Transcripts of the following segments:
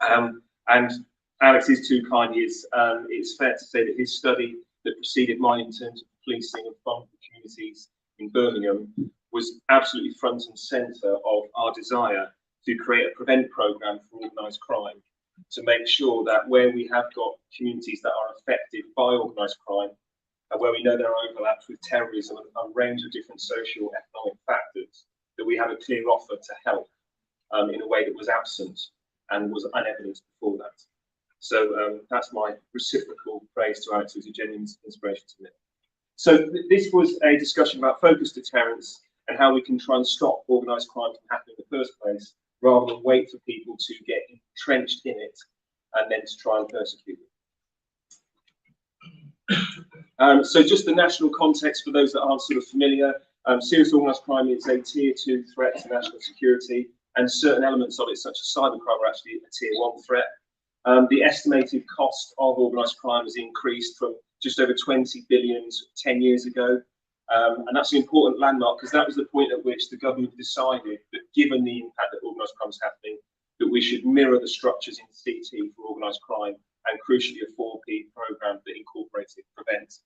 And Alex is too kind. It's fair to say that his study that preceded mine in terms of policing of vulnerable communities in Birmingham was absolutely front and centre of our desire to create a prevent programme for organised crime, to make sure that where we have got communities that are affected by organised crime, and where we know there are overlaps with terrorism and a range of different social economic factors, that we have a clear offer to help in a way that was absent and was unevidenced before that. So that's my reciprocal praise to Alex, who's a genuine inspiration to me. So this was a discussion about focused deterrence and how we can try and stop organised crime from happening in the first place, rather than wait for people to get entrenched in it and then to try and persecute them. So just the national context for those that aren't sort of familiar, serious organised crime is a tier 2 threat to national security, and certain elements of it, such as cybercrime, are actually a tier 1 threat. The estimated cost of organised crime has increased from just over 20 billion 10 years ago. And that's an important landmark, because that was the point at which the government decided that, given the impact that organised crime is happening, that we should mirror the structures in CT for organised crime, and crucially a 4P programme that incorporated prevent.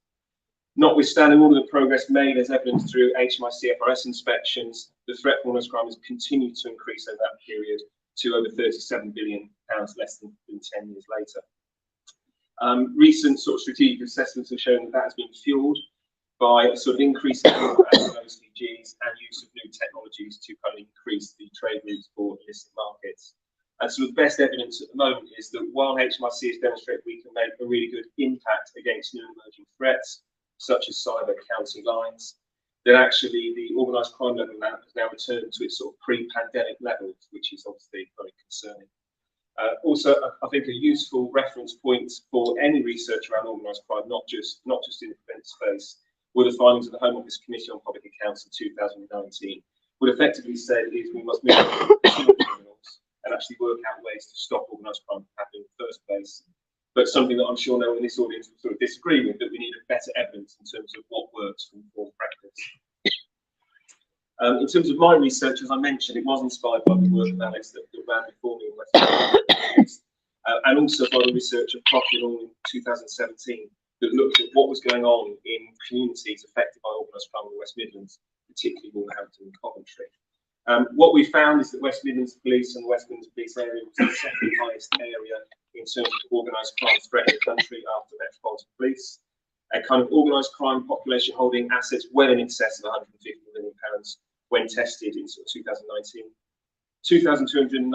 Notwithstanding all of the progress made as evidenced through HMI CFRS inspections, the threat for organised crime has continued to increase over that period to over £37 billion less than 10 years later. Recent sort of strategic assessments have shown that that has been fuelled by a sort of increase in OCGs and use of new technologies to kind of increase the trade routes for illicit markets. And so the best evidence at the moment is that while HMRC has demonstrated we can make a really good impact against new emerging threats, such as cyber county lines, that actually the organised crime level now has now returned to its sort of pre-pandemic levels, which is obviously very concerning. Also, I think a useful reference point for any research around organised crime, not just in the prevent space, were the findings of the Home Office Committee on Public Accounts in 2019, would effectively say is we must move on to criminals and actually work out ways to stop organised crime from happening in the first place. But something that I'm sure no one in this audience will sort of disagree with, that we need a better evidence in terms of what works from practice. In terms of my research, as I mentioned, it was inspired by the work of Alex that ran before me in West Midlands, and also by the research of Proctor in 2017 that looked at what was going on in communities affected by organised crime in the West Midlands, particularly Wolverhampton and Coventry. What we found is that West Midlands Police and the West Midlands Police area was the second highest area in terms of organised crime threat in the country after Metropolitan Police. A kind of organised crime population holding assets well in excess of £150 million when tested in sort of 2019. 2,209